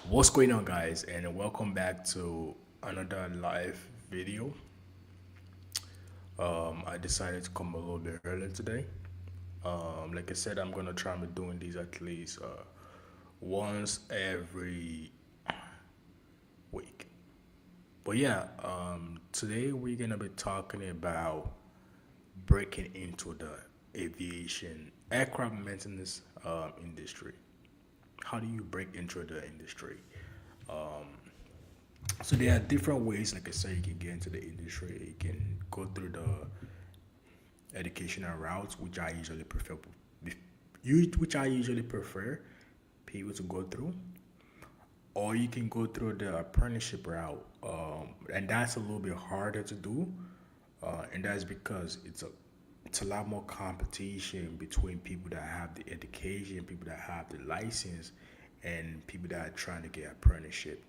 What's going on, guys, and welcome back to another live video. I decided to come a little bit early today. Like I said, I'm gonna try and be doing these at least once every week. But yeah, today we're gonna be talking about breaking into the aviation aircraft maintenance industry. How do you break into the industry? So there are different ways, like I said, you can get into the industry. You can go through the educational routes, which I usually prefer people to go through, or you can go through the apprenticeship route, and that's a little bit harder to do, and that's because it's a lot more competition between people that have the education, people that have the license, and people that are trying to get apprenticeship.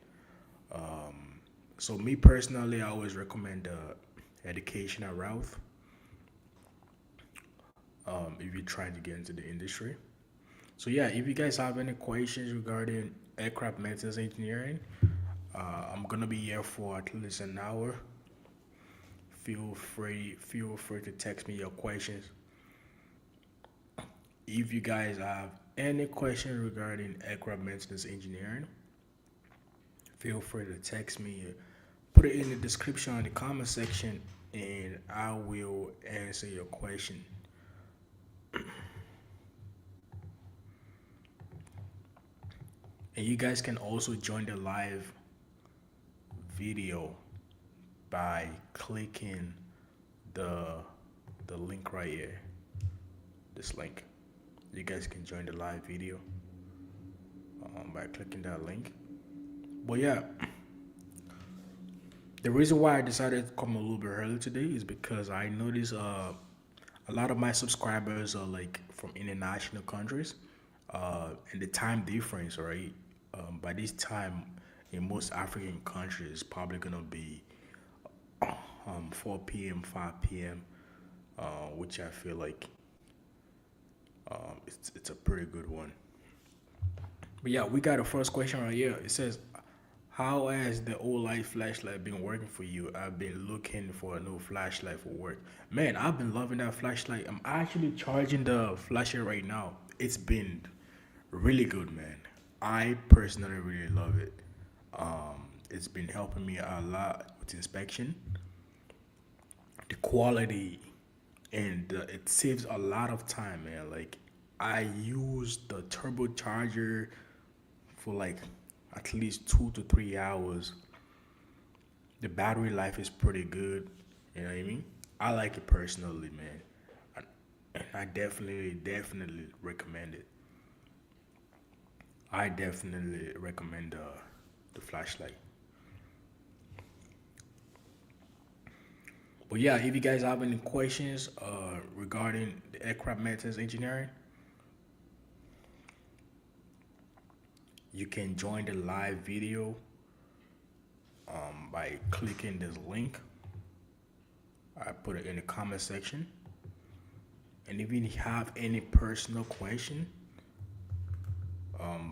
So me personally, I always recommend the educational route if you're trying to get into the industry. So yeah, if you guys have any questions regarding aircraft maintenance engineering, I'm gonna be here for at least an hour. Feel free to text me your questions. If you guys have any questions regarding aircraft maintenance engineering, feel free to text me. Put it in the description in the comment section, and I will answer your question. And you guys can also join the live video by clicking the the link right here. This link. You guys can join the live video by clicking that link. But yeah, the reason why I decided to come a little bit early today is because I noticed a lot of my subscribers are like from international countries, and the time difference, right? By this time, in most African countries, it's probably gonna be 4 p.m., 5 p.m., which I feel like it's a pretty good one. But yeah, we got a first question right here. It says, "How has the old light flashlight been working for you? I've been looking for a new flashlight for work. Man, I've been loving that flashlight. I'm actually charging the flashlight right now. It's been really good, man. I personally really love it. It's been helping me a lot with inspection, the quality, and it saves a lot of time, man. Like I use the turbocharger for like at least 2 to 3 hours. The battery life is pretty good. You know what I mean? I like it personally, man. And I definitely recommend it. I definitely recommend the flashlight. But yeah, if you guys have any questions regarding the aircraft maintenance engineering, you can join the live video by clicking this link. I put it in the comment section. And if you have any personal question,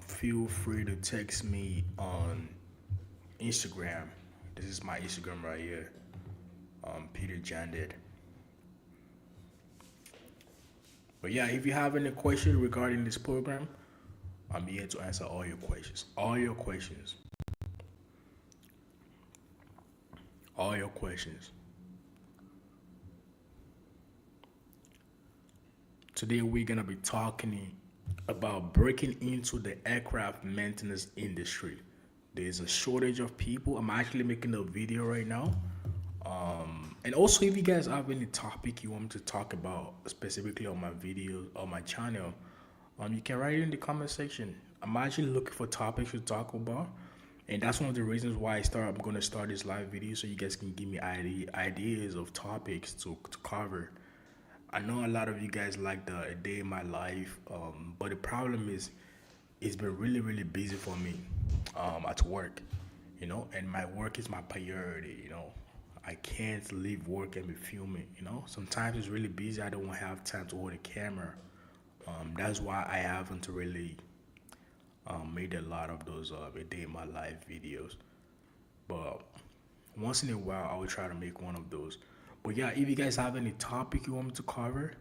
feel free to text me on Instagram. This is my Instagram right here, Peter Jandid. But yeah, if you have any question regarding this program, I'm here to answer all your questions. All your questions. Today we're gonna be talking about breaking into the aircraft maintenance industry. There's a shortage of people. I'm actually making a video right now. And also, if you guys have any topic you want me to talk about specifically on my video or my channel, you can write it in the comment section. I'm actually looking for topics to talk about, and that's one of the reasons why I'm gonna start this live video so you guys can give me ideas of topics to cover. I know a lot of you guys like the a day in my life, but the problem is it's been really busy for me at work, and my work is my priority. I can't leave work and be filming. Sometimes it's really busy. I don't have time to hold a camera. That's why I haven't really Made a lot of those a day in my life videos. But once in a while, I will try to make one of those. But yeah, if you guys have any topic you want me to cover,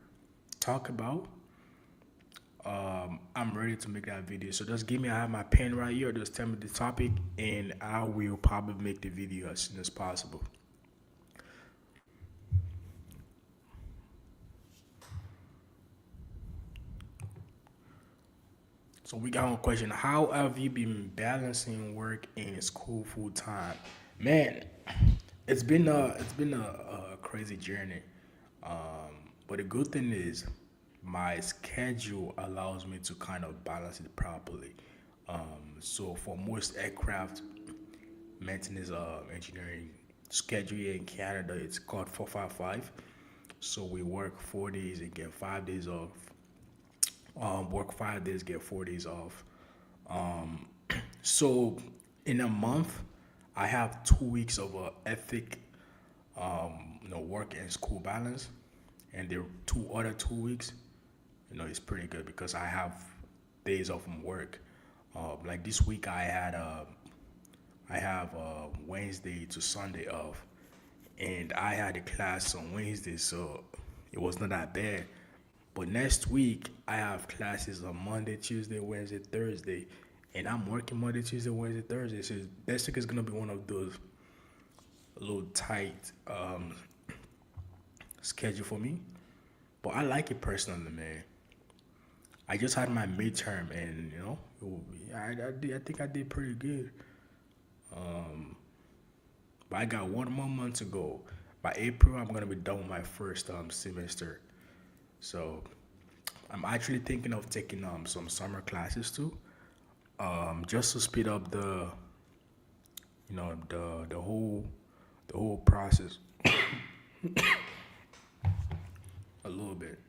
talk about, I'm ready to make that video. So just give me, I have my pen right here. Just tell me the topic, and I will probably make the video as soon as possible. So we got one question. How have you been balancing work and school full time? Man, it's been a crazy journey. But the good thing is my schedule allows me to kind of balance it properly. So for most aircraft maintenance engineering schedule here in Canada, it's called 455. So we work 4 days and get 5 days off. Work 5 days, get 4 days off. So in a month, I have 2 weeks of ethic, work and school balance, and the two other 2 weeks, it's pretty good because I have days off from work. Like this week, I have Wednesday to Sunday off, and I had a class on Wednesday, so it was not that bad. But next week, I have classes on Monday, Tuesday, Wednesday, Thursday, and I'm working Monday, Tuesday, Wednesday, Thursday. So next week is gonna be one of those a little tight schedule for me, but I like it personally, man. I just had my midterm, and I think I did pretty good. But I got 1 more month to go. By April, I'm gonna be done with my first semester. So I'm actually thinking of taking some summer classes too, just to speed up the whole process a little bit.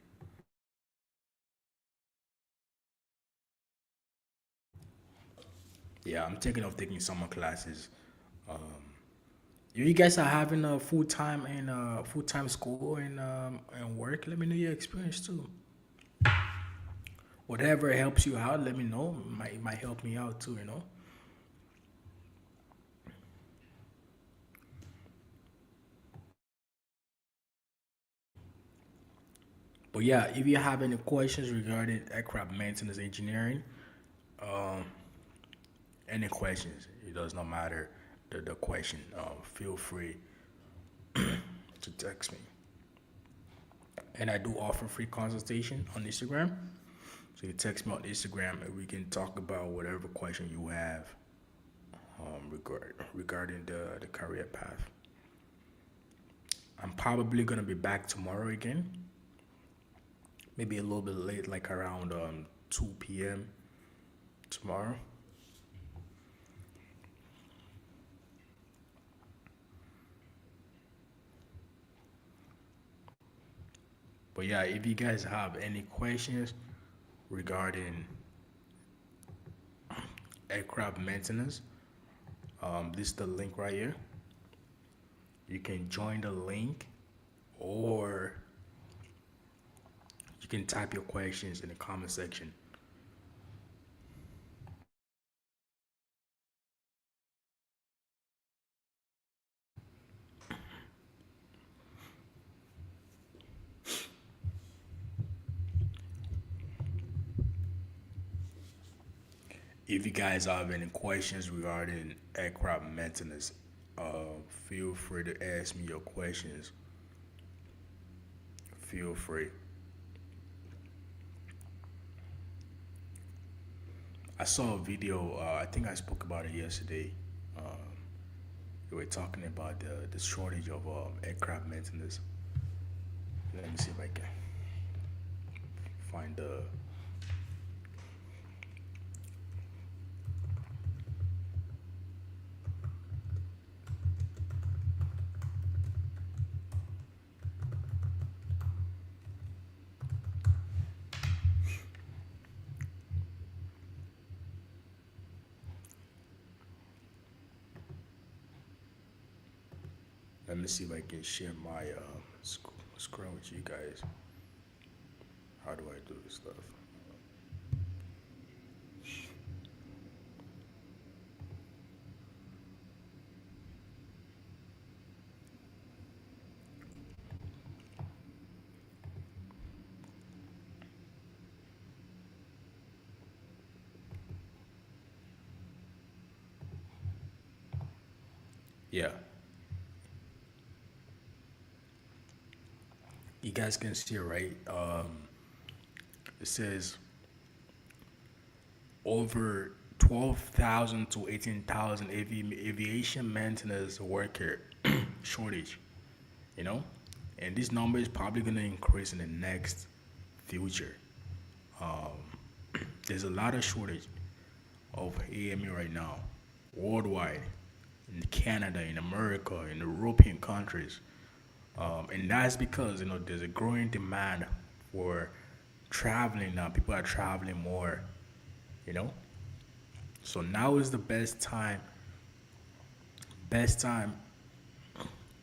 Yeah, I'm thinking of taking summer classes. If you guys are having a full time school and work, let me know your experience too. Whatever helps you out, let me know. It might help me out too. But yeah, if you have any questions regarding aircraft maintenance engineering, um, any questions, it does not matter the question. Feel free to text me. And I do offer free consultation on Instagram. So you text me on Instagram and we can talk about whatever question you have regarding the career path. I'm probably gonna be back tomorrow again, maybe a little bit late, like around 2 p.m. tomorrow. But yeah, if you guys have any questions regarding aircraft maintenance, this is the link right here. You can join the link, or you can type your questions in the comment section. If you guys have any questions regarding aircraft maintenance, feel free to ask me your questions. Feel free. I saw a video. I think I spoke about it yesterday. We were talking about the shortage of aircraft maintenance. Let me see if I can find the. Let me see if I can share my screen with you guys. How do I do this stuff? Yeah, you guys can see it, right? It says over 12,000 to 18,000 aviation maintenance worker shortage, you know? And this number is probably going to increase in the next future. There's a lot of shortage of AME right now, worldwide, in Canada, in America, in European countries. And that's because, there's a growing demand for traveling now. People are traveling more, you know? So now is the best time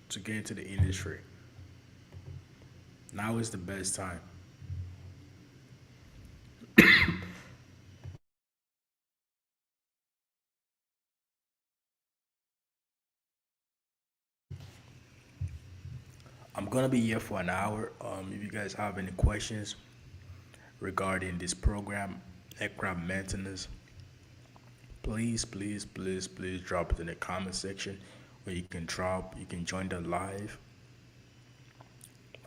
to get into the industry. Now is the best time. I'm gonna be here for an hour. If you guys have any questions regarding this program, aircraft maintenance, please, please, please, please drop it in the comment section where you can join the live.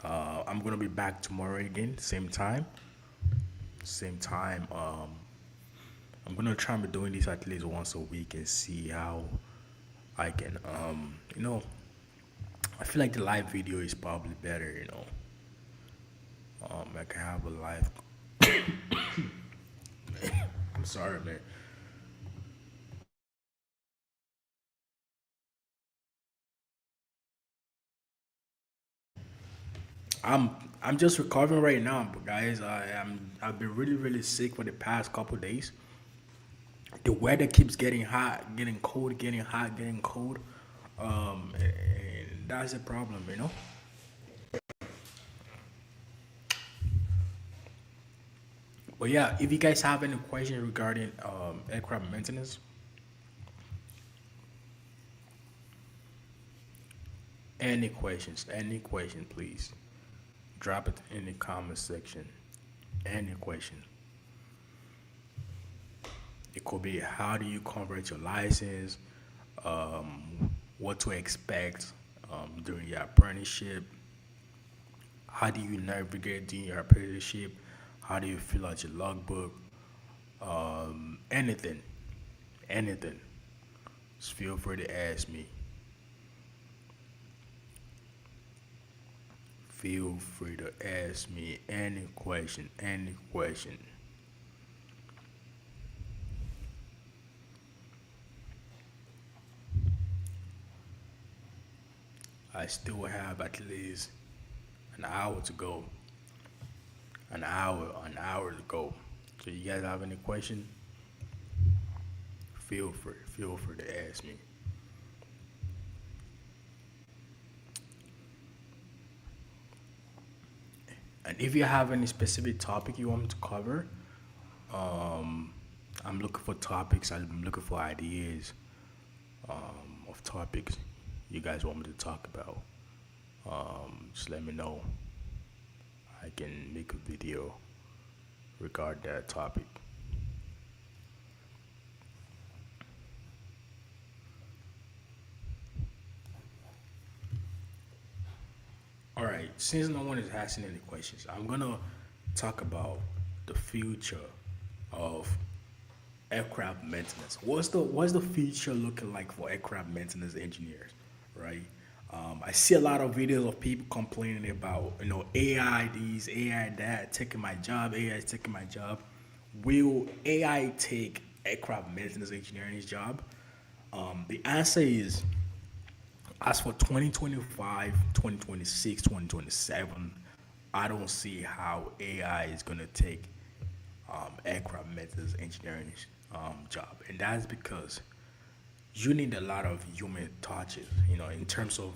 I'm gonna be back tomorrow again, same time, same time. I'm gonna try and be doing this at least once a week and see how I can, I feel like the live video is probably better, I can have a live. I'm sorry, man. I'm I'm just recovering right now, but guys, I've been really really sick for the past couple days. The weather keeps getting hot, getting cold, getting hot, getting cold. And that's a problem, you know. But yeah, if you guys have any questions regarding aircraft maintenance, any question, please drop it in the comment section. Any question. It could be how do you convert your license, what to expect during your apprenticeship, how do you navigate during your apprenticeship, how do you fill out your logbook, anything, anything. Just feel free to ask me. Feel free to ask me any question, any question. I still have at least an hour to go. An hour to go. So you guys have any question? Feel free to ask me. And if you have any specific topic you want me to cover, I'm looking for topics. I'm looking for ideas of topics you guys want me to talk about. Just let me know. I can make a video regard that topic. All right. Since no one is asking any questions, I'm gonna talk about the future of aircraft maintenance. What's the future looking like for aircraft maintenance engineers, right? I see a lot of videos of people complaining about AI these, AI that taking my job, AI is taking my job. Will AI take aircraft maintenance engineering's job? The answer is as for 2025, 2026, 2027, I don't see how AI is going to take aircraft maintenance engineering job. And that's because you need a lot of human touches, in terms of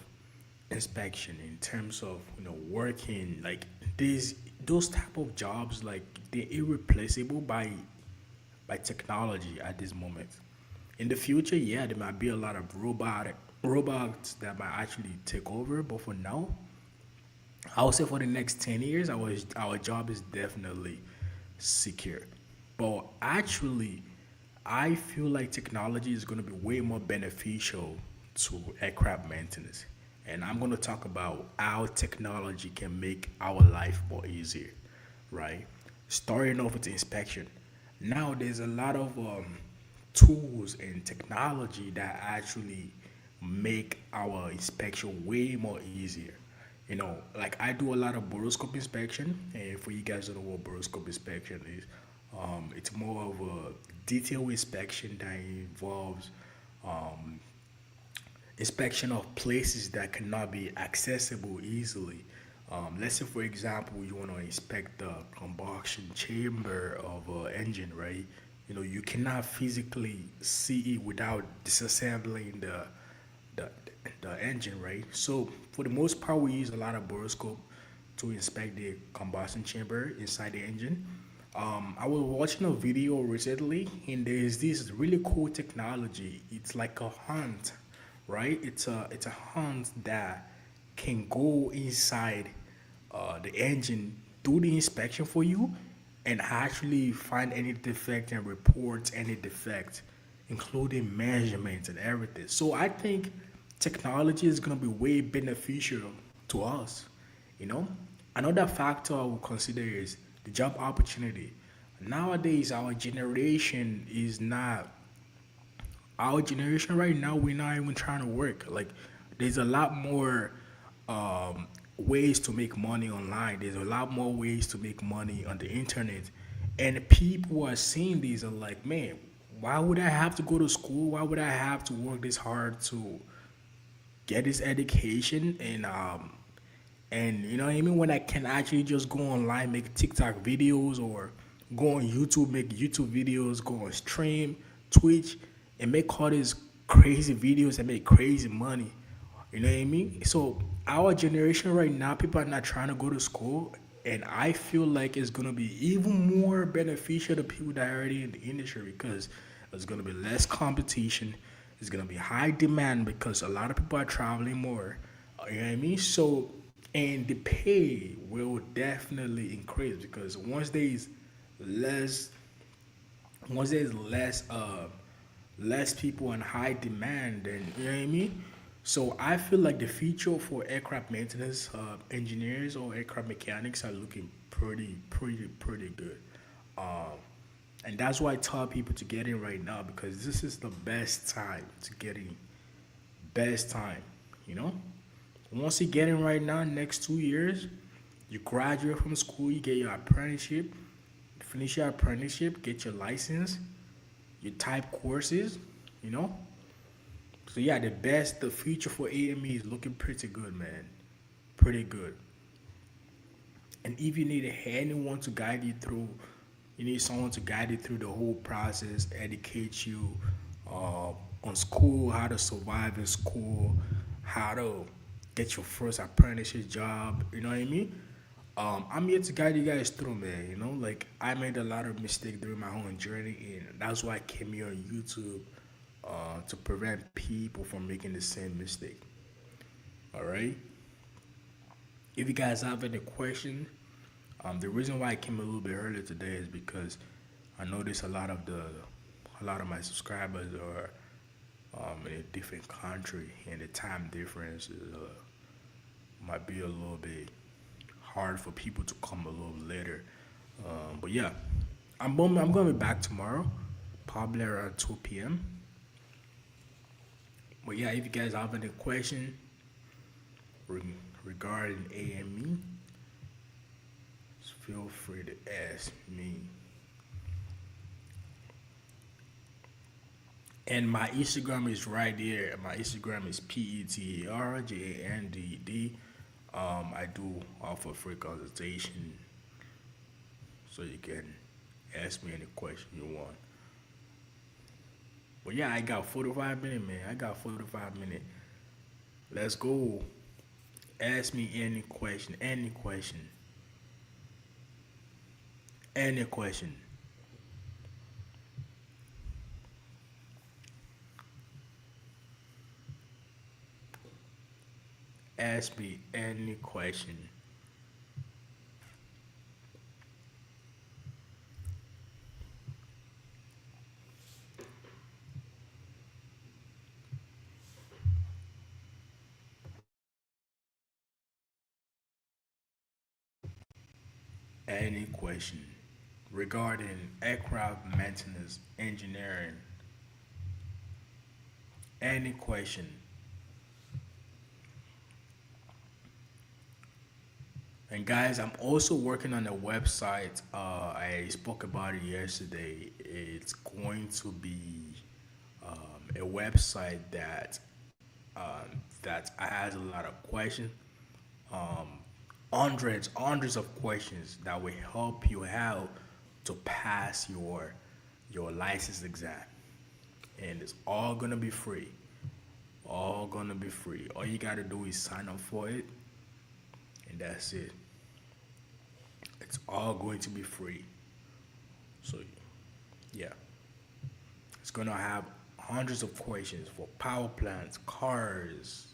inspection, in terms of, working, like those type of jobs, like they're irreplaceable by technology at this moment. In the future, yeah, there might be a lot of robots that might actually take over, but for now, I would say for the next 10 years, our job is definitely secure. But actually, I feel like technology is going to be way more beneficial to aircraft maintenance. And I'm going to talk about how technology can make our life more easier, right? Starting off with the inspection. Now, there's a lot of tools and technology that actually make our inspection way more easier. Like I do a lot of boroscope inspection, and for you guys who don't know what boroscope inspection is, it's more of a detailed inspection that involves inspection of places that cannot be accessible easily. Let's say, for example, you want to inspect the combustion chamber of an engine, right? You cannot physically see it without disassembling the the engine, right? So for the most part, we use a lot of boroscope to inspect the combustion chamber inside the engine. I was watching a video recently, and there's this really cool technology. It's like a hunt, right? It's a hunt that can go inside the engine, do the inspection for you, and actually find any defect and report any defect, including measurements and everything. So I think technology is gonna be way beneficial to us. You know, another factor I would consider is the job opportunity. Nowadays, our generation right now, we're not even trying to work. Like, there's a lot more ways to make money online. There's a lot more ways to make money on the internet, and people are seeing these and like, man, why would I have to go to school? Why would I have to work this hard to get this education? And you know what I mean? When I can actually just go online, make TikTok videos, or go on YouTube, make YouTube videos, go on stream, Twitch, and make all these crazy videos and make crazy money. You know what I mean? So our generation right now, people are not trying to go to school, and I feel like it's gonna be even more beneficial to people that are already in the industry because there's gonna be less competition. It's gonna be high demand because a lot of people are traveling more. You know what I mean? So, and the pay will definitely increase because less once there's less people and high demand, then you know what I mean. So I feel like the future for aircraft maintenance engineers or aircraft mechanics are looking pretty good. Um, and that's why I tell people to get in right now because this is the best time to get in. Best time, you know. Once you get in right now, next 2 years, you graduate from school, you get your apprenticeship, finish your apprenticeship, get your license, you type courses, you know. So yeah, the future for AME is looking pretty good, man. Pretty good. And if you need anyone to guide you through, you need someone to guide you through the whole process, educate you on school, how to survive in school, how to get your first apprenticeship job. You know what I mean? I'm here to guide you guys through, man. Like I made a lot of mistakes during my own journey, and that's why I came here on YouTube to prevent people from making the same mistake. All right. If you guys have any questions, the reason why I came a little bit earlier today is because I noticed a lot of my subscribers are in a different country, and the time difference might be a little bit hard for people to come a little later. But yeah, I'm gonna be back tomorrow, probably around 2 p.m. But yeah, if you guys have any question re- regarding AME, feel free to ask me. And my Instagram is right there. My Instagram is PETARJANDD. I do offer free consultation, so you can ask me any question you want. But yeah, I got 45 minutes, man. I got 45 minutes. Let's go. Ask me any question. Any question. Any question. Ask me any question. Any question regarding aircraft maintenance, engineering, any question. And guys, I'm also working on a website. I spoke about it yesterday. It's going to be a website that has a lot of questions, hundreds of questions that will help you out to pass your license exam. And it's all gonna be free. All gonna be free. All you gotta do is sign up for it, and that's it. It's all going to be free. So yeah, it's gonna have hundreds of questions for power plants, cars,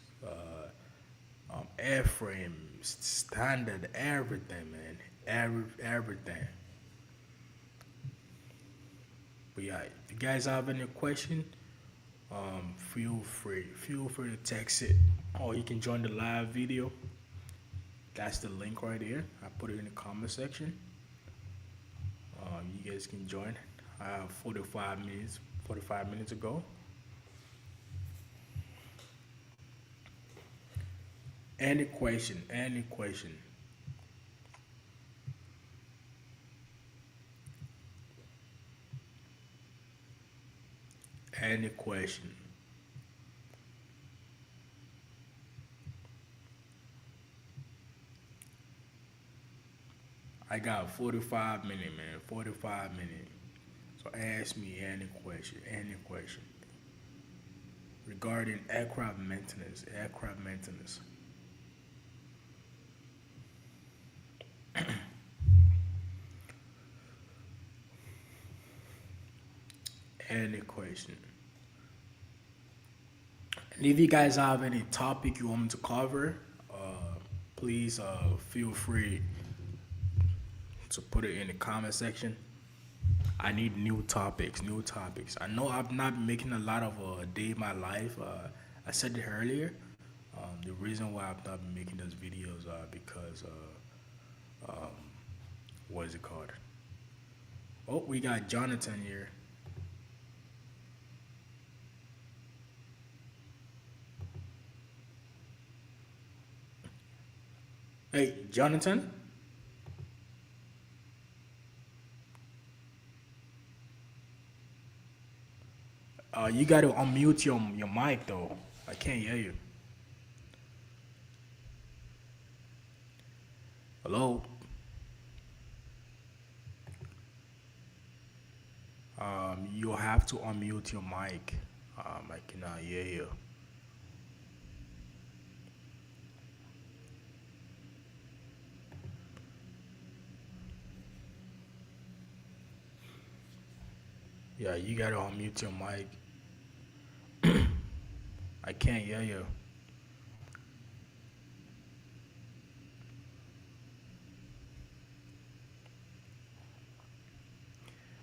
airframes, standard, everything, man, everything. But yeah, if you guys have any question, feel free to text it, or you can join the live video. That's the link right here. I put it in the comment section. You guys can join. I have 45 minutes ago. Any question, any question, any question. I got 45 minutes, man. 45 minutes. So ask me any question regarding aircraft maintenance, aircraft maintenance. Any question. And if you guys have any topic you want me to cover, please feel free to put it in the comment section. I need new topics, new topics. I know I'm not making a lot of day in my life. I said it earlier. The reason why I've not been making those videos because what is it called? Oh, we got Jonathan here. Hey, Jonathan. You got to unmute your mic though. I can't hear you. Hello. You'll have to unmute your mic. I cannot hear you. Yeah, you gotta unmute your mic. I can't hear you.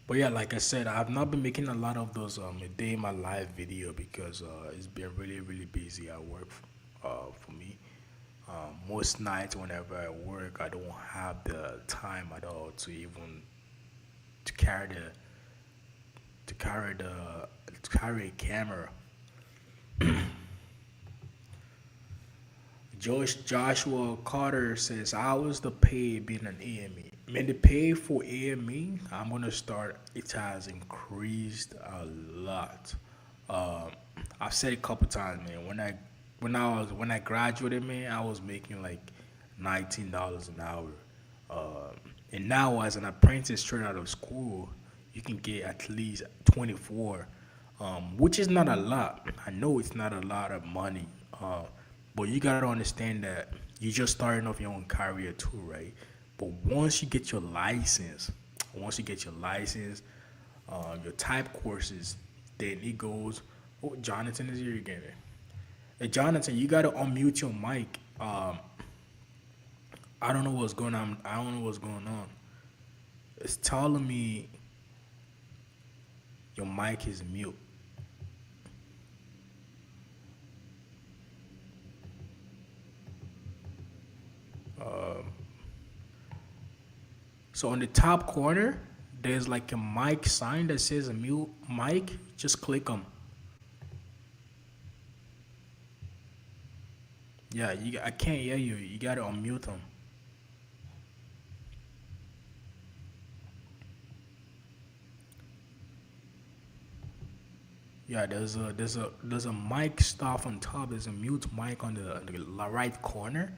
But yeah, like I said, I've not been making a lot of those a day in my life video because it's been really busy at work for me. Most nights whenever I work, I don't have the time at all to even to carry the to carry the to carry a camera. Joshua Carter says, "How is the pay being an AME? Man, the pay for AME, I'm gonna start. It has increased a lot. Um, I've said it a couple times, man. When I graduated, man, I was making like $19 an hour. And now as an apprentice straight out of school, you can get at least 24, which is not a lot. I know it's not a lot of money, but you gotta understand that you're just starting off your own career too, right? But once you get your license, your type courses, then it goes. Oh, Jonathan is here again. Hey, Jonathan, you gotta unmute your mic. I don't know what's going on. I don't know what's going on. It's telling me your mic is mute. So on the top corner, there's like a mic sign that says a mute mic. Just click them. Yeah, I can't hear you. You gotta unmute them. Yeah, there's a mic stuff on top. There's a mute mic on the right corner.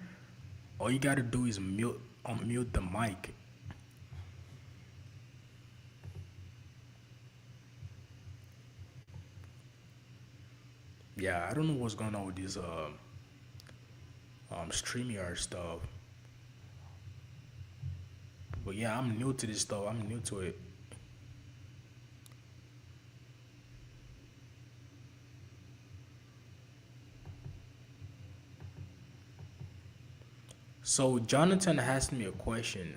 All you gotta do is mute unmute the mic. Yeah, I don't know what's going on with this StreamYard stuff. But yeah, I'm new to this stuff. I'm new to it. So Jonathan asked me a question,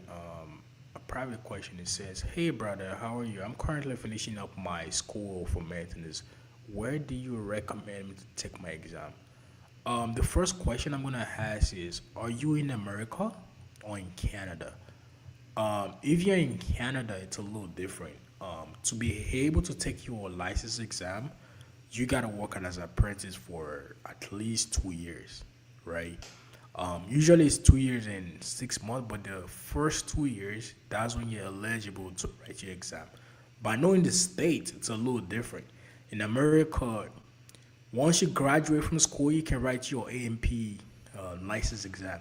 a private question. It says, "Hey brother, how are you? I'm currently finishing up my school for maintenance. Where do you recommend me to take my exam?" The first question I'm gonna ask is, are you in America or in Canada? If you're in Canada, it's a little different. To be able to take your license exam, you gotta work as an apprentice for at least 2 years, right? Usually it's 2 years and 6 months, but the first 2 years, that's when you're eligible to write your exam. But I know in the States, it's a little different. In America, once you graduate from school, you can write your AMP license exam,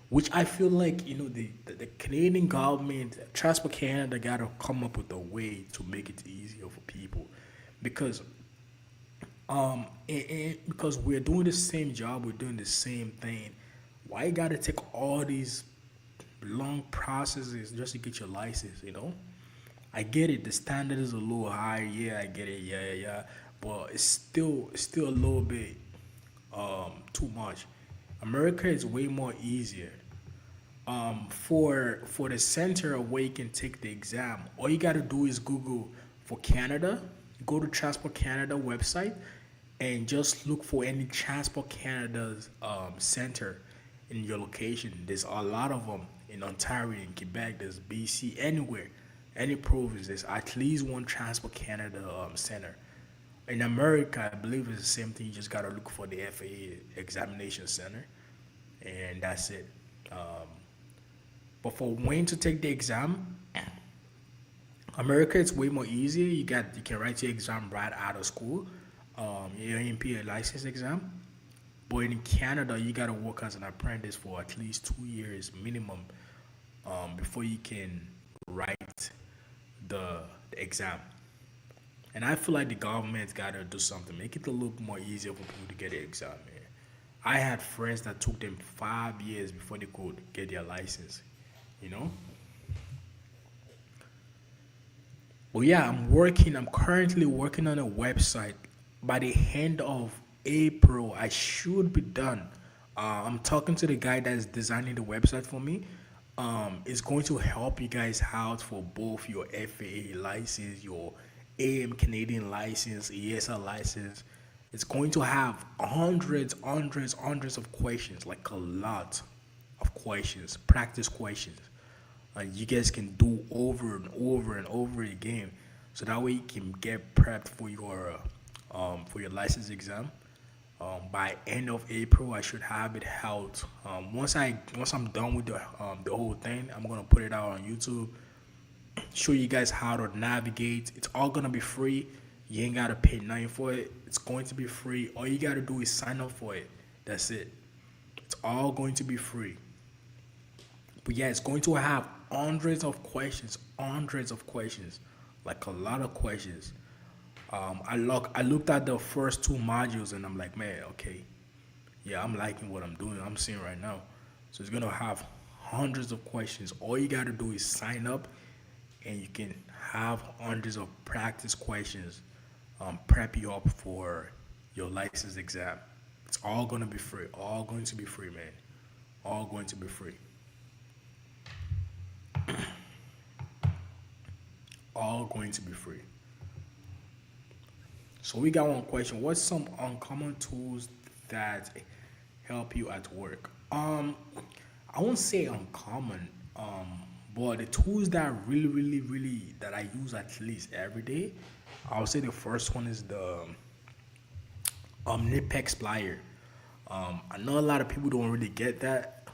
which I feel like the Canadian government, Transport Canada, gotta come up with a way to make it easier for people, because because we're doing the same job, we're doing the same thing. Why you gotta take all these long processes just to get your license? I get it. The standard is a little higher. Yeah, I get it. Yeah, yeah, yeah. But it's still a little bit too much. America is way more easier. For the center of where you can take the exam, all you gotta do is Google for Canada. Go to Transport Canada website and just look for any Transport Canada's center in your location. There's a lot of them in Ontario, in Quebec. There's BC, anywhere, any province. There's at least one Transport Canada center. In America, I believe it's the same thing. You just gotta look for the FAA examination center, and that's it. Um, but for when to take the exam, America it's way more easier. You can write your exam right out of school, your AMP license exam. But in Canada, you gotta work as an apprentice for at least 2 years minimum before you can write the exam. And I feel like the government's gotta do something, make it a little more easier for people to get the exam. Man. I had friends that took them 5 years before they could get their license. You know. Well, yeah, I'm currently working on a website. By the end of April, I should be done. I'm talking to the guy that's designing the website for me. It's going to help you guys out for both your FAA license, your AM Canadian license, ESL license. It's going to have hundreds of questions, like a lot of questions, practice questions. You guys can do over and over and over again, so that way you can get prepped for your license exam. By end of April, I should have it out. Once I'm done with the whole thing, I'm gonna put it out on YouTube, show you guys how to navigate. It's all gonna be free. You ain't gotta pay nothing for it. It's going to be free. All you gotta do is sign up for it. That's it. It's all going to be free. But yeah, it's going to have hundreds of questions, like a lot of questions. I looked at the first two modules and I'm like, man, okay, yeah, I'm liking what I'm doing. I'm seeing right now. So it's gonna have hundreds of questions. All you gotta do is sign up, and you can have hundreds of practice questions, prep you up for your license exam. It's all gonna be free. All going to be free, man. All going to be free. All going to be free. So we got one question. What's some uncommon tools that help you at work? I won't say uncommon, but But the tools that really that I use at least every day, I would say the first one is the Nipex plier. I know a lot of people don't really get that,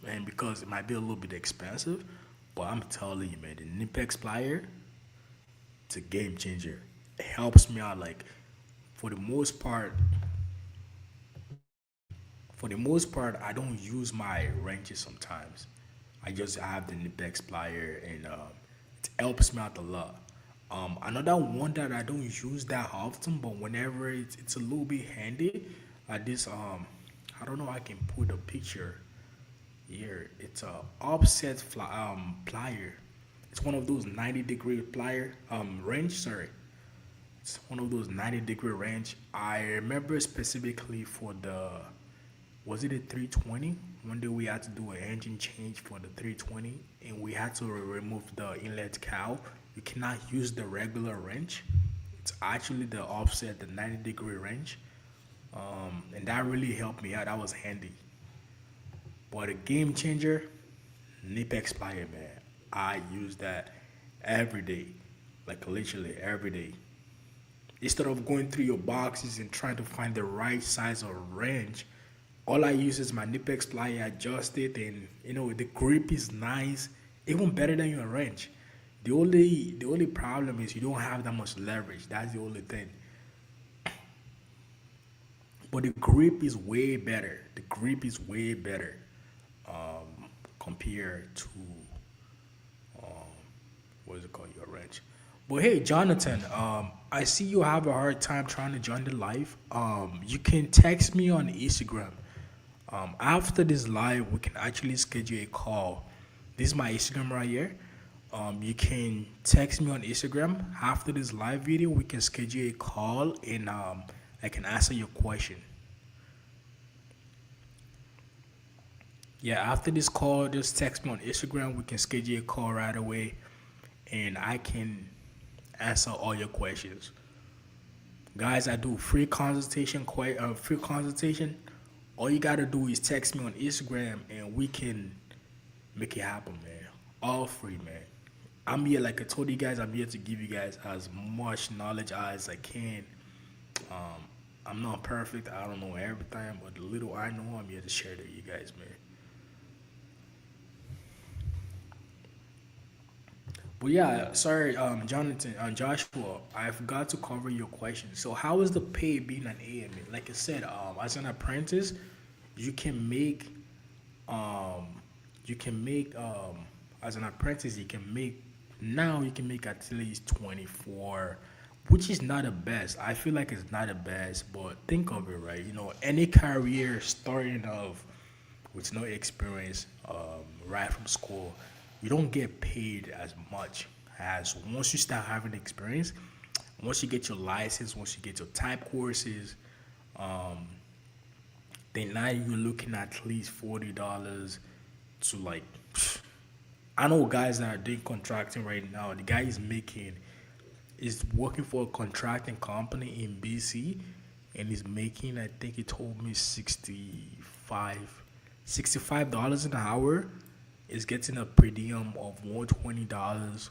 man, because it might be a little bit expensive. But I'm telling you, man, the Nipex plier, it's a game changer. It helps me out. Like for the most part, I don't use my wrenches sometimes. I just have the Nipex plier, and it helps me out a lot. Another one that I don't use that often, but whenever it's a little bit handy, like this. I don't know. I can put a picture here. It's a offset plier. It's one of those 90-degree plier range. Sorry, it's one of those 90-degree range. I remember specifically for the, was it a 320? One day we had to do an engine change for the 320, and we had to remove the inlet cowl. You cannot use the regular wrench. It's actually the offset, the 90-degree wrench, and that really helped me out. That was handy. But a game changer, Nipex plier, man. I use that every day, like literally every day. Instead of going through your boxes and trying to find the right size or range, all I use is my Nipex plier, adjust it, and the grip is nice, even better than your wrench. The only problem is you don't have that much leverage. That's the only thing. But the grip is way better. The grip is way better compared to what is it called, your wrench. But hey, Jonathan, I see you have a hard time trying to join the live. You can text me on Instagram. After this live, we can actually schedule a call. This is my Instagram right here. You can text me on Instagram. After this live video, we can schedule a call, and I can answer your question. Yeah, after this call, just text me on Instagram. We can schedule a call right away, and I can answer all your questions. Guys, I do free consultation. Free consultation. All you gotta do is text me on Instagram, and we can make it happen, man. All free, man. I'm here, like I told you guys, I'm here to give you guys as much knowledge as I can. Um, I'm not perfect. I don't know everything, but the little I know, I'm here to share to you guys, man. But yeah, sorry, Jonathan, Joshua, I forgot to cover your question. So, how is the pay being an AMA? Like I said, as an apprentice, you can make, um, you can make, as an apprentice, you can make at least 24, which is not the best. I feel like it's not the best, but think of it, right? Any career starting off with no experience, right from school, you don't get paid as much as once you start having experience. Once you get your license, once you get your type courses, um, then now you're looking at least $40 to like. I know guys that are doing contracting right now. The guy is working for a contracting company in BC, and he's making, I think he told me, 65 $65 an hour. Is getting a per diem of $120,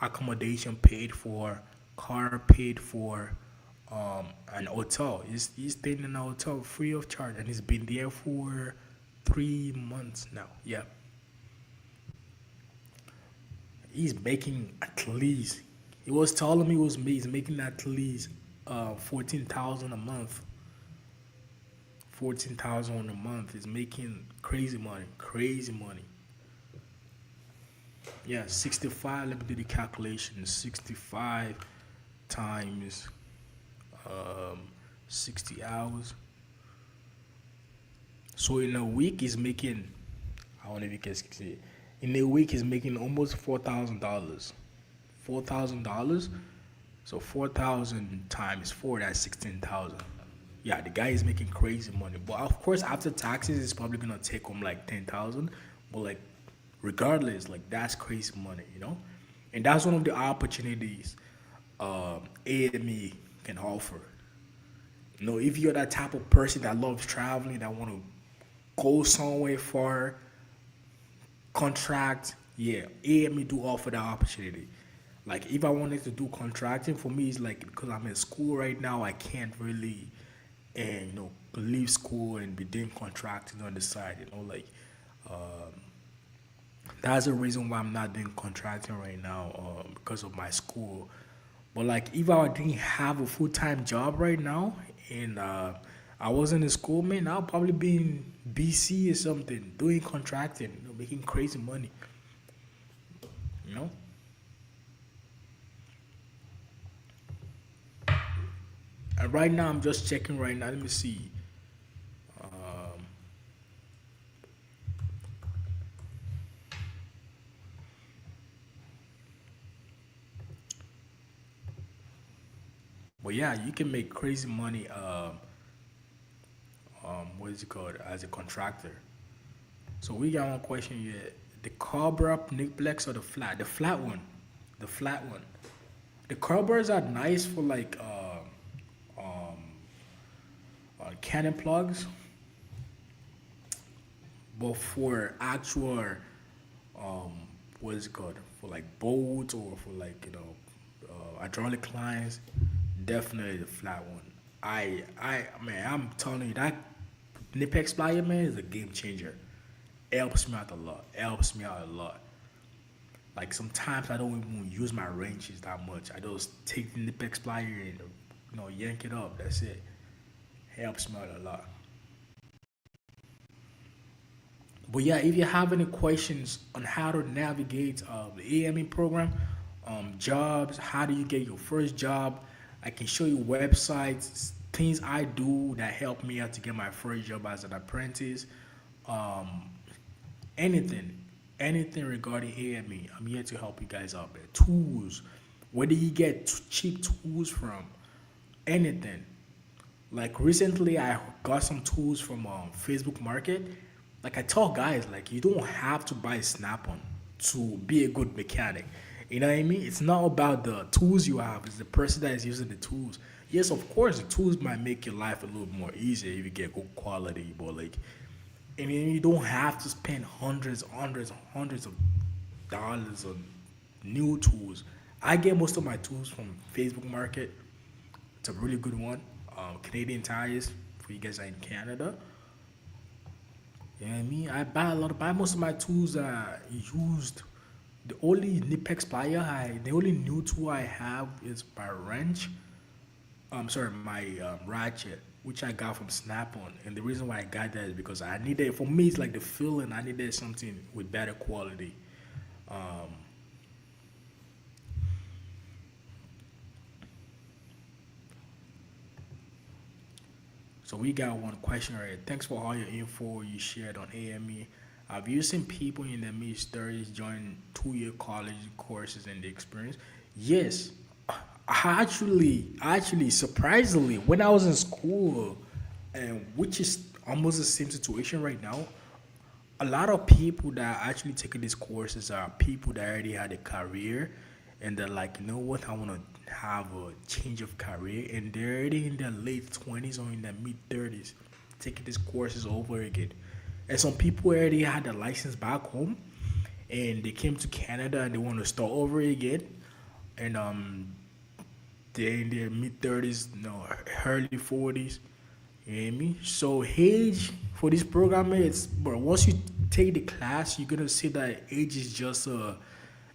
accommodation paid for, car paid for, an hotel. He's staying in a hotel free of charge, and he's been there for 3 months now. Yeah, he's making at least. He was telling me he's making at least 14,000 a month. 14,000 a month is making crazy money. Crazy money. Yeah, 65. Let me do the calculation. 65 times um, 60 hours. So in a week, he's making. I don't know if you can see it. In a week, he's making almost $4,000. $4,000. So 4,000 times four, that's 16,000. Yeah, the guy is making crazy money. But of course, after taxes, it's probably gonna take home like 10,000. But like, regardless, like that's crazy money. And that's one of the opportunities AME can offer. If you're that type of person that loves traveling, that want to go somewhere far, contract Yeah, AME do offer that opportunity. Like if I wanted to do contracting, for me it's like because I'm in school right now, I can't really and leave school and be doing contracting on the side. Like that's the reason why I'm not doing contracting right now, because of my school. But like, if I didn't have a full time job right now, and I wasn't in school, man, I'll probably be in BC or something, doing contracting, making crazy money. You know. And right now, I'm just checking right now. Let me see. But yeah, you can make crazy money. What is it called? As a contractor. So we got one question here: the Cobra Niplex or the flat? The flat one. The flat one. The Cobras are nice for like cannon plugs, but for actual what is it called? For like boats or for like hydraulic lines, definitely the flat one. I man, I'm telling you that Nipex plier man is a game changer. It helps me out a lot. It helps me out a lot. Like sometimes I don't even use my wrenches that much. I just take the Nipex plier and yank it up. That's it. Helps me out a lot. But yeah, if you have any questions on how to navigate the AME program, jobs, how do you get your first job, I can show you websites, things I do that help me out to get my first job as an apprentice. Um, anything, anything regarding AME, I'm here to help you guys out, man. Tools, where do you get cheap tools from? Anything. Like recently, I got some tools from Facebook Market. Like I tell guys, like you don't have to buy Snap-on to be a good mechanic. You know what I mean? It's not about the tools you have; it's the person that is using the tools. Yes, of course, the tools might make your life a little more easier if you get good quality, but like, and then you don't have to spend hundreds of dollars on new tools. I get most of my tools from Facebook Market. It's a really good one. Canadian tires for you guys that are in Canada. You know what I mean? Buy most of my tools are used. The only Nipex plier the only new tool I have is my wrench. I'm sorry, my ratchet, which I got from Snap-on. And the reason why I got that is because I needed, for me, it's like the feeling. I needed something with better quality. Um, So we got one question right here. Thanks for all your info you shared on AME. Have you seen people in their mid thirties join 2 year college courses and the experience? Yes. Actually, surprisingly, when I was in school, and which is almost the same situation right now, a lot of people that are actually taking these courses are people that already had a career and they're like, you know what, I want to have a change of career, and they're already in their late 20s or in their mid 30s taking these courses over again. And some people already had their license back home and they came to Canada and they want to start over again. And they're in their mid 30s, early 40s. You know what I mean? So age for this program, it's but once you take the class, you're gonna see that age is just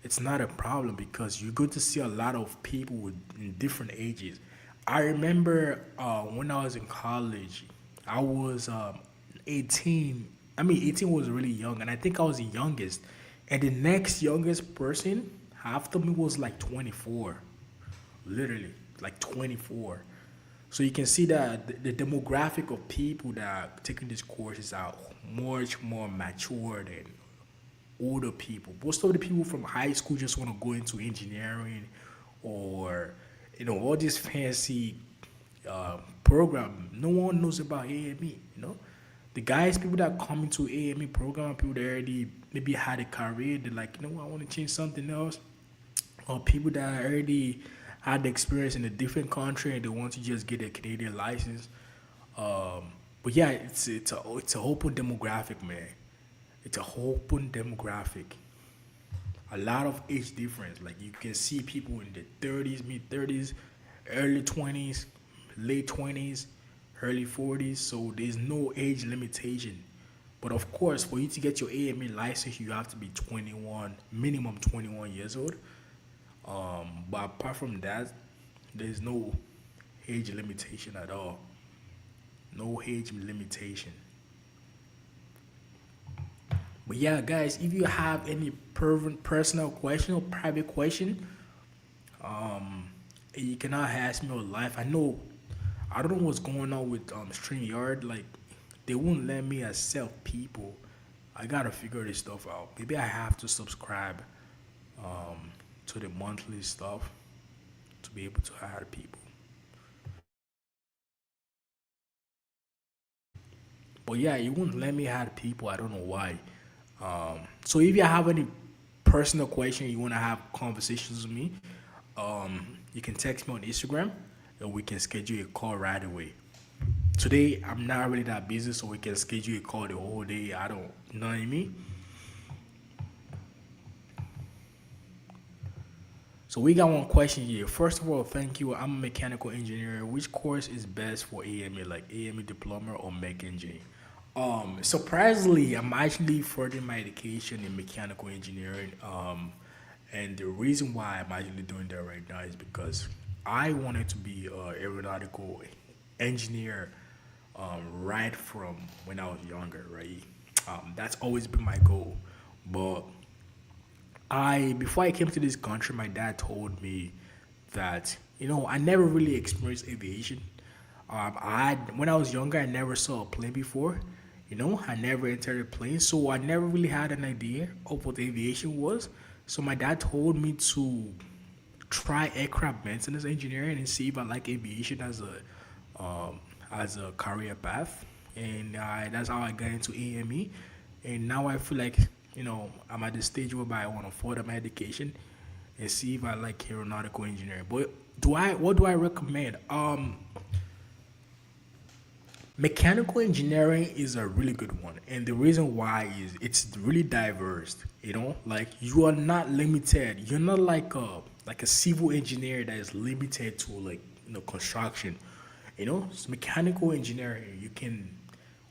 it's not a problem because you're going to see a lot of people in different ages. I remember when I was in college, I was 18. I mean, 18 was really young, and I think I was the youngest. And the next youngest person after me was like 24, literally like 24. So you can see that the demographic of people that are taking these courses are much more mature than older people. Most of the people from high school just want to go into engineering or all this fancy program. No one knows about AME. The guys, people that come into AME program, people that already maybe had a career, they're like, I want to change something else, or people that already had the experience in a different country and they want to just get a Canadian license. But yeah, it's a open demographic, man. It's a open demographic. a lot of age difference. Like you can see people in the 30s, mid 30s, early 20s, late 20s, early 40s. So there's no age limitation. But of course, for you to get your AME license, you have to be 21, minimum 21 years old. But apart from that, there's no age limitation at all. No age limitation. But yeah, guys, if you have any personal question or private question, you cannot ask me on live. I don't know what's going on with StreamYard. Like, they won't let me accept people. I gotta figure this stuff out. Maybe I have to subscribe to the monthly stuff to be able to hire people. But yeah, it won't let me hire people. I don't know why. So if you have any personal question you want to have conversations with me, you can text me on Instagram and we can schedule a call right away. Today I'm not really that busy, so we can schedule a call the whole day. I don't, you know what I mean? So we got one question here. First of all, thank you. I'm a mechanical engineer. Which course is best for AME, like AME diploma or mech engineering? Surprisingly, I'm actually furthering my education in mechanical engineering. And the reason why I'm actually doing that right now is because I wanted to be an aeronautical engineer right from when I was younger, right? That's always been my goal. But I before I came to this country, my dad told me that I never really experienced aviation. When I was younger, I never saw a plane before. I never entered a plane, so I never really had an idea of what aviation was. So my dad told me to try aircraft maintenance engineering and see if I like aviation as a career path, and that's how I got into AME. And now I feel like I'm at the stage whereby I want to further my education and see if I like aeronautical engineering. But what do I recommend? Mechanical engineering is a really good one, and the reason why is it's really diverse. Like you are not limited. You're not like a civil engineer that is limited to like construction. It's mechanical engineering. You can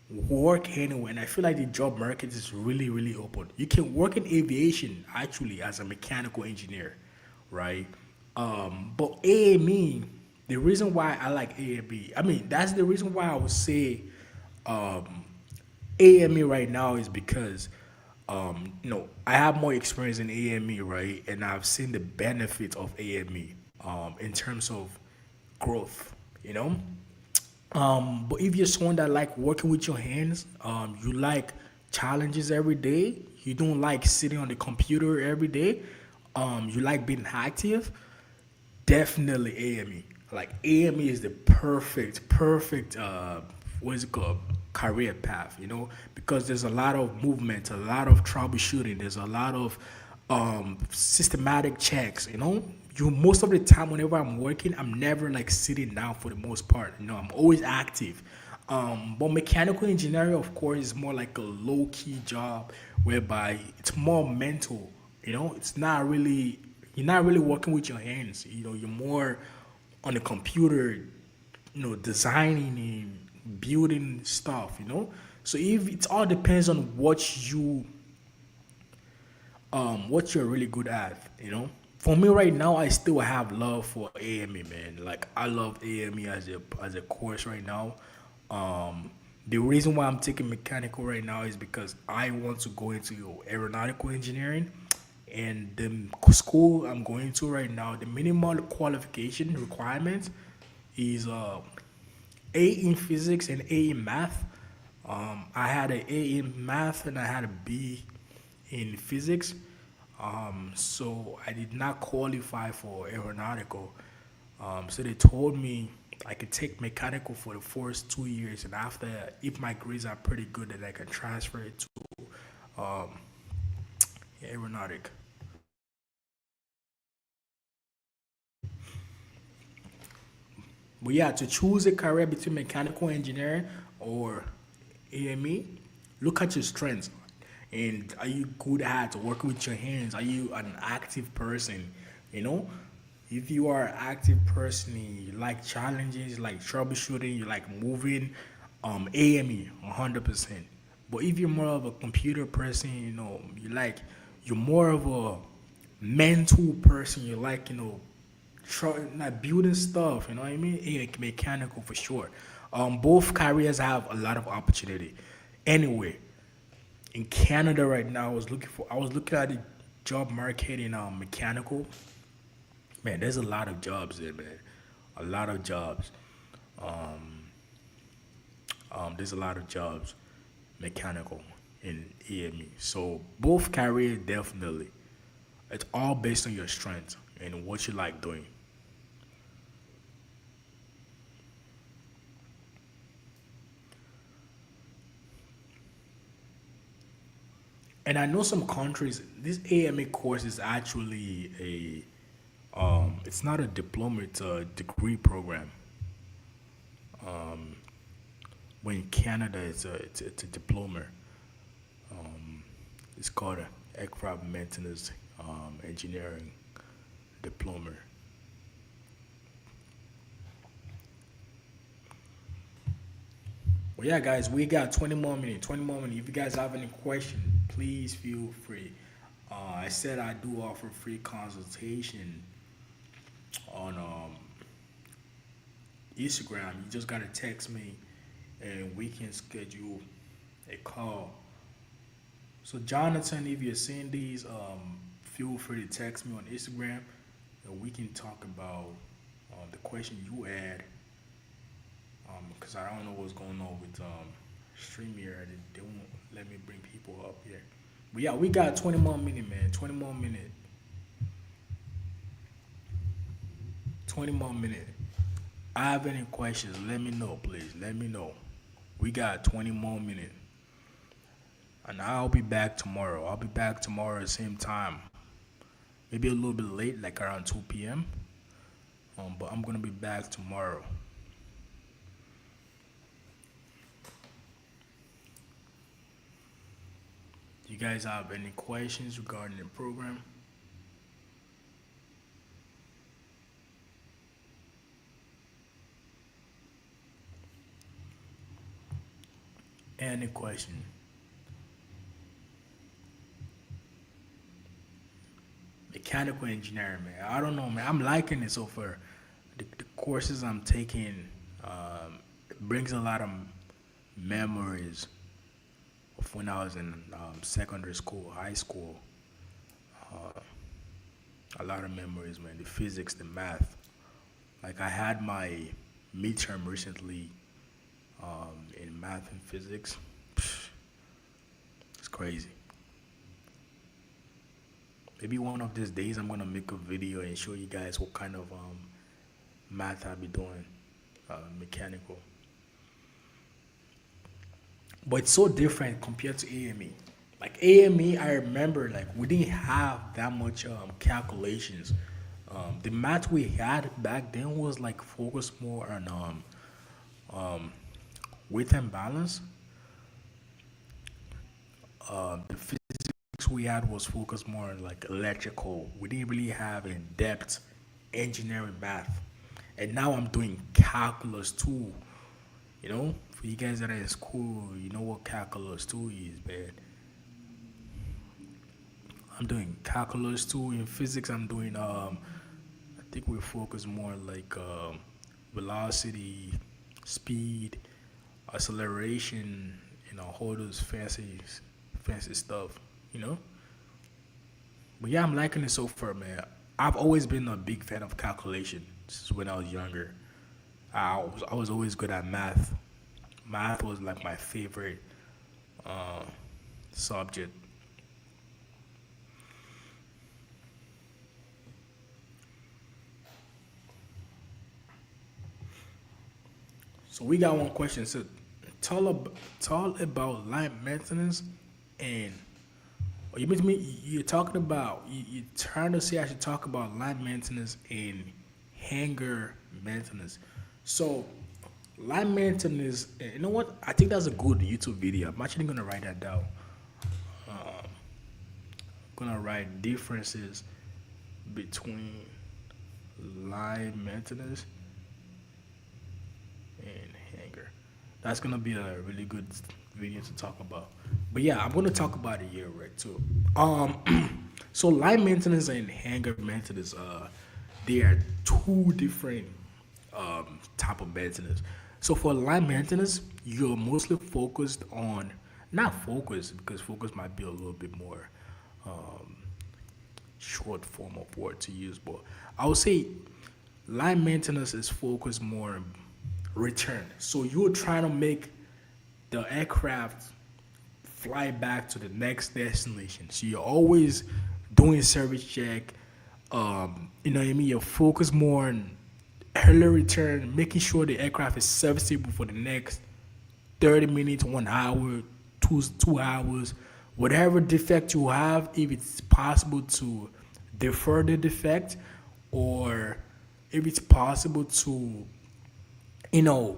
work anywhere, and I feel like the job market is really really open. You can work in aviation actually as a mechanical engineer, right? But AME, the reason why I like AME, I mean that's the reason why I would say AME right now is because I have more experience in AME, right? And I've seen the benefits of AME in terms of growth, you know? But if you're someone that like working with your hands, you like challenges every day, you don't like sitting on the computer every day, you like being active, definitely AME. Like AME is the perfect what is it called? Career path, because there's a lot of movement, a lot of troubleshooting, there's a lot of systematic checks, You most of the time whenever I'm working, I'm never like sitting down for the most part. I'm always active. But mechanical engineering, of course, is more like a low key job whereby it's more mental. It's not really you're not really working with your hands. You're more on the computer, designing and building stuff. So if it all depends on what you're really good at. For me right now, I still have love for AME, man. Like I love AME as a course right now. The reason why I'm taking mechanical right now is because I want to go into aeronautical engineering, and the school I'm going to right now, the minimal qualification requirement is A in physics and A in math. I had an A in math and I had a B in physics. So I did not qualify for aeronautical. So they told me I could take mechanical for the first 2 years, and after, if my grades are pretty good, then I can transfer it to um, aeronautic. But yeah, to choose a career between mechanical engineering or AME, look at your strengths. And are you good at working with your hands? Are you an active person? You know, if you are an active person, and you like challenges, you like troubleshooting, you like moving, AME 100%. But if you're more of a computer person, you're more of a mental person. You like like building stuff. You know what I mean? Mechanical for sure. Both careers have a lot of opportunity. Anyway, in Canada right now, I was looking at the job market in mechanical. Man, there's a lot of jobs there, man. A lot of jobs. Um, there's a lot of jobs, mechanical in EME. So both careers definitely. It's all based on your strength and what you like doing. And I know some countries. This AME course is actually it's not a diploma. It's a degree program. When in Canada, it's a diploma. It's called a aircraft maintenance engineering diploma. Well, yeah, guys, we got 20 more minutes. 20 more minutes. If you guys have any question, please feel free. I said I do offer free consultation on Instagram. You just gotta text me, and we can schedule a call. So, Jonathan, if you're seeing these, feel free to text me on Instagram, and we can talk about the question you had. Because I don't know what's going on with StreamYard. They won't let me bring people up here. But yeah, we got 20 more minutes, man. 20 more minutes. 20 more minutes. I have any questions, let me know, please. Let me know. We got 20 more minutes. And I'll be back tomorrow. I'll be back tomorrow at the same time. Maybe a little bit late, like around 2 p.m. But I'm going to be back tomorrow. You guys have any questions regarding the program? Any question? Mechanical engineering, man. I don't know, man. I'm liking it so far. The courses I'm taking, it brings a lot of memories of when I was in secondary school, high school. A lot of memories, man. The physics, the math. Like I had my midterm recently in math and physics. Psh, it's crazy. Maybe one of these days I'm gonna make a video and show you guys what kind of math I be doing, mechanical. But it's so different compared to AME. Like AME, I remember like we didn't have that much calculations. The math we had back then was like focused more on weight and balance. The physics we had was focused more on like electrical. We didn't really have in depth engineering math. And now I'm doing calculus too. For you guys that are in school, you know what calculus two is, man. I'm doing calculus two in physics. I'm doing I think we focus more like velocity, speed, acceleration, all those fancy stuff, you know. But yeah, I'm liking it so far, man. I've always been a big fan of calculation since when I was younger. I was always good at math. Math was like my favorite uh, subject. So we got one question. So tell about line maintenance and you mean to me you're talking about you're trying to say I should talk about line maintenance and hangar maintenance. So line maintenance, you know what? I think that's a good YouTube video. I'm actually gonna write that down. gonna write differences between line maintenance and hanger. That's gonna be a really good video to talk about. But yeah, I'm gonna talk about it here, right? Too. So line maintenance and hanger maintenance, they are two different type of maintenance. So for line maintenance, you're mostly focused on not focus because focus might be a little bit more short form of word to use, but I would say line maintenance is focused more on return. So you're trying to make the aircraft fly back to the next destination. So you're always doing service check. You know what I mean? You're focused more on early return, making sure the aircraft is serviceable for the next 30 minutes, 1 hour, 2 hours, whatever defect you have, if it's possible to defer the defect or if it's possible to, you know,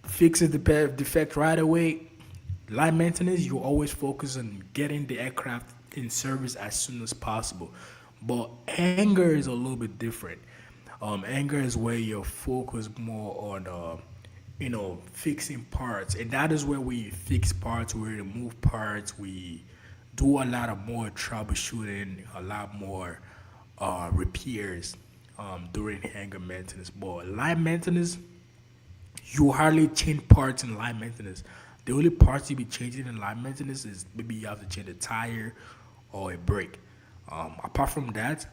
fix the defect right away. Line maintenance, you always focus on getting the aircraft in service as soon as possible. But anger is a little bit different. Anger is where you're focused more on, fixing parts, and that is where we fix parts, we remove parts, we do a lot of more troubleshooting, a lot more repairs during anger maintenance. But line maintenance, you hardly change parts in line maintenance. The only parts you be changing in line maintenance is maybe you have to change a tire or a brake. Apart from that,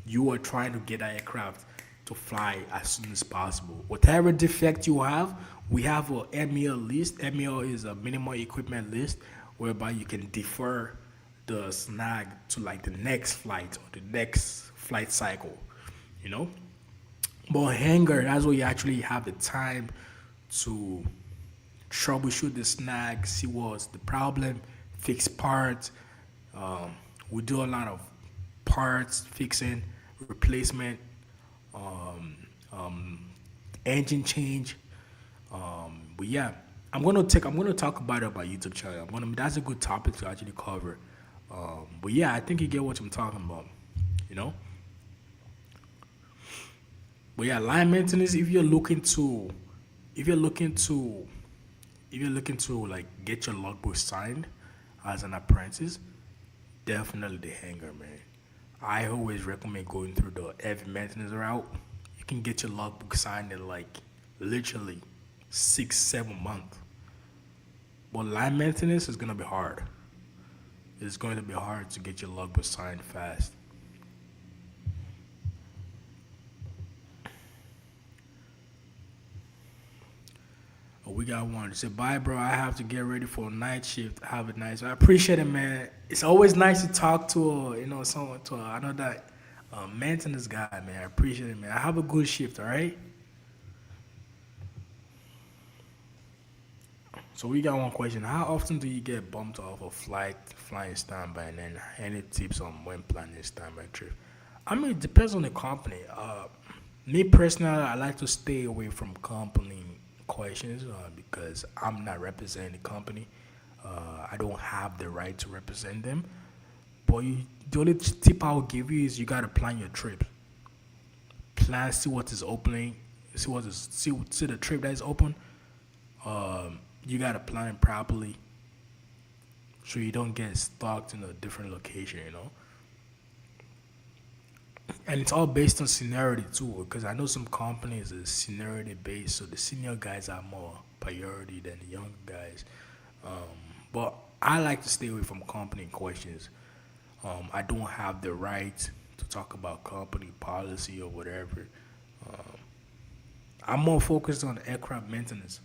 you are trying to get that aircraft to fly as soon as possible. Whatever defect you have, we have a MEL list. MEL is a minimal equipment list whereby you can defer the snag to like the next flight or the next flight cycle, you know? But hangar, that's where you actually have the time to troubleshoot the snag, see what's the problem, fix parts. Um, we do a lot of parts fixing, replacement, um, um, engine change. But yeah, I'm gonna talk about it on my YouTube channel. That's a good topic to actually cover. But yeah, I think you get what I'm talking about. You know. But yeah, line maintenance. If you're looking to, if you're looking to like get your logbook signed as an apprentice, definitely the hangar, man. I always recommend going through the heavy maintenance route. You can get your logbook signed in like literally 6, 7 months. But line maintenance is gonna be hard. It's going to be hard to get your logbook signed fast. Oh, we got one. It said, bye, bro. I have to get ready for a night shift. Have a nice. I appreciate it, man. It's always nice to talk to, someone to another maintenance guy, man. I appreciate it, man. I have a good shift, all right? So we got one question. How often do you get bumped off a flight, flying standby, and then any tips on when planning a standby trip? I mean, it depends on the company. Me personally, I like to stay away from company questions because I'm not representing the company. I don't have the right to represent them. But the only tip I will give you is you gotta plan your trip. Plan, see what is opening, see the trip that is open. You gotta plan it properly so you don't get stuck in a different location. And it's all based on seniority too, because I know some companies is seniority based, so the senior guys are more priority than the younger guys. But I like to stay away from company questions. I don't have the right to talk about company policy or whatever. Um, I'm more focused on aircraft maintenance.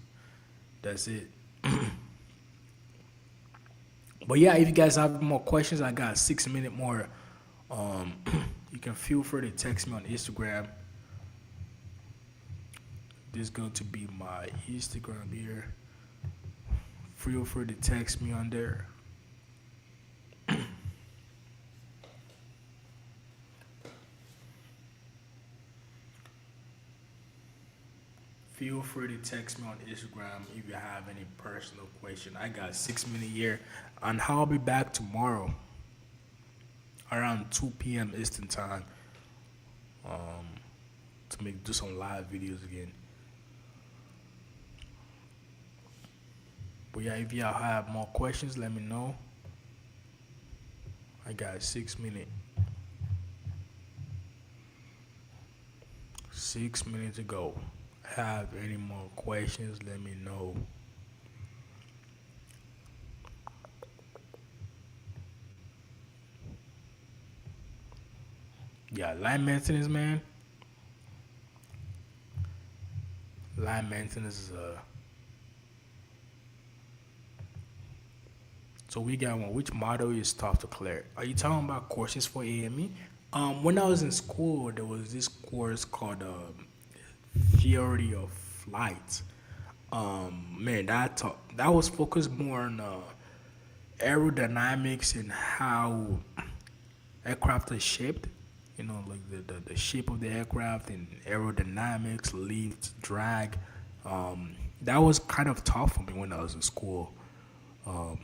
That's it. But yeah, if you guys have more questions, I got 6 minutes more. Um, you can feel free to text me on Instagram. This is going to be my Instagram here. Feel free to text me on there. Feel free to text me on Instagram if you have any personal question. I got 6 minutes here, and I'll be back tomorrow. around 2 p.m. Eastern time to make do some live videos again. But yeah, if y'all have more questions, let me know. I got 6 minutes. 6 minutes to go. Have any more questions? Let me know. Yeah, line maintenance, man. Line maintenance is so we got one. Which model is tough to clear? Are you talking about courses for AME? When I was in school, there was this course called Theory of Flight. Man, that was focused more on aerodynamics and how aircraft are shaped. You know, like the shape of the aircraft and aerodynamics, lift, drag. That was kind of tough for me when I was in school. Um,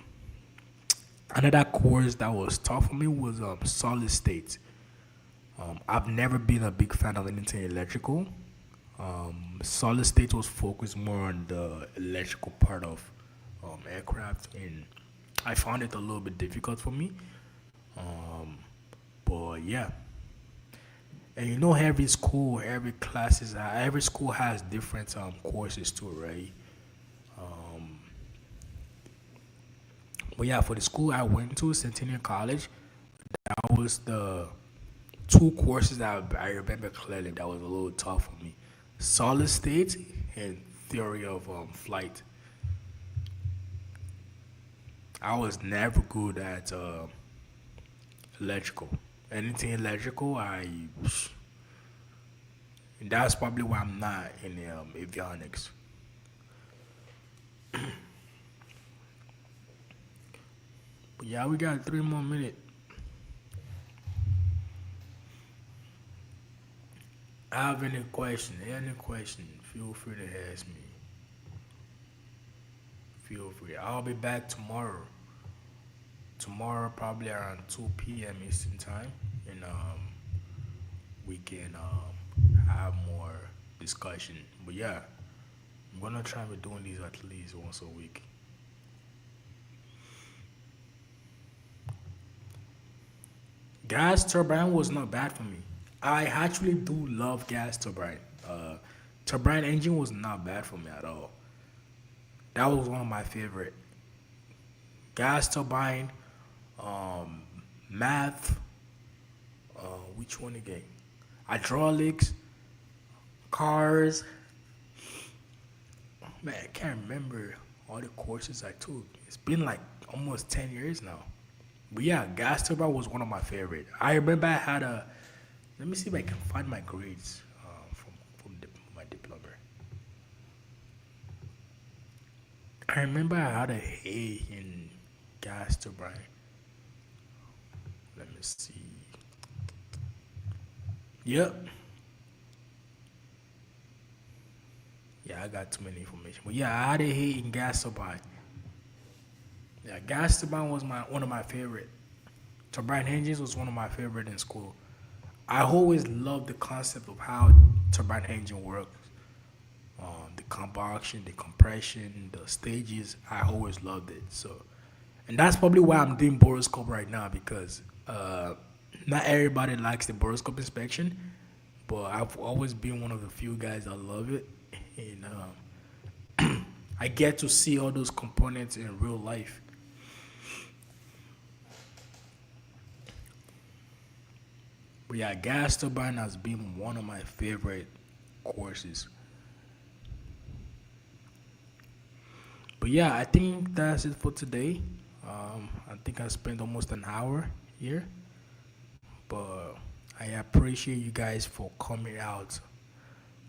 Another course that was tough for me was solid state. I've never been a big fan of anything electrical. Solid state was focused more on the electrical part of aircraft, and I found it a little bit difficult for me. Um, but yeah, and you know, every school has different courses too, right? Um, but yeah, for the school I went to, Centennial College, that was the two courses that I remember clearly that was a little tough for me: solid state and theory of flight. I was never good at electrical. Anything electrical, that's probably why I'm not in avionics. But yeah, we got 3 more minutes. I have any question, feel free to ask me. Feel free. I'll be back tomorrow. Tomorrow, probably around 2 p.m. Eastern time, and we can have more discussion. But yeah, I'm gonna try with doing these at least once a week. Gas turbine was not bad for me. I actually do love gas turbine. Turbine engine was not bad for me at all. That was one of my favorite. Gas turbine, um, math. Which one again? Hydraulics, cars. Man, I can't remember all the courses I took. It's been like almost 10 years now. But yeah, gas turbine was one of my favorite. I remember I had a. Let me see if I can find my grades my diploma. I remember I had a A in gas turbine. Let me see. Yep. Yeah, I got too many information. But yeah, I had a A in gas turbine. Yeah, gas turbine was my one of my favorite. Turbine engines was one of my favorite in school. I always loved the concept of how turbine engine works. The combustion, the compression, the stages. I always loved it. So, and that's probably why I'm doing boroscope right now because not everybody likes the boroscope inspection, but I've always been one of the few guys that love it, and I get to see all those components in real life. But yeah, gas turbine has been one of my favorite courses. But yeah, I think that's it for today. I think I spent almost an hour here, but I appreciate you guys for coming out.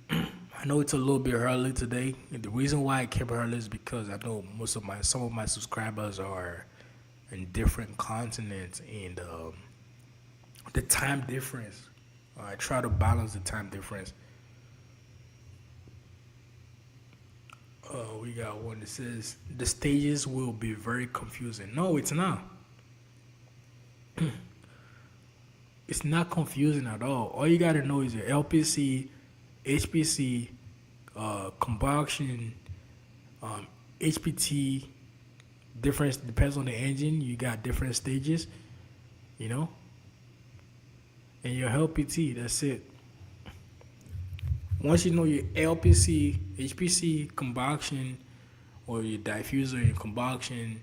I know it's a little bit early today, and the reason why I came early is because I know some of my subscribers are in different continents, and the time difference. I try to balance the time difference. We got one that says the stages will be very confusing. No, it's not. It's not confusing at all. All you gotta know is your LPC, HPC, combustion, HPT. Difference depends on the engine. You got different stages, you know, and your LPT. That's it. Once you know your LPC, HPC, combustion, or your diffuser and combustion,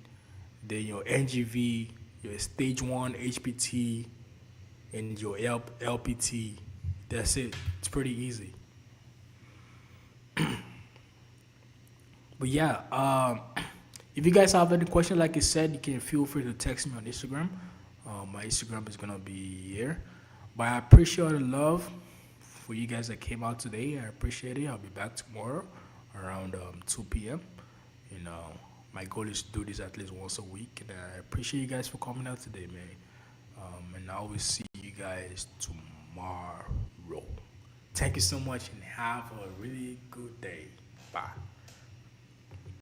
then your NGV, your stage one HPT, and your LPT. That's it. It's pretty easy. But yeah, if you guys have any questions, like I said, you can feel free to text me on Instagram. My Instagram is gonna be here. But I appreciate all the love for you guys that came out today. I appreciate it. I'll be back tomorrow around 2 p.m. You know, my goal is to do this at least once a week, and I appreciate you guys for coming out today, man. And I will see you guys tomorrow. Thank you so much, and have a really good day. Bye.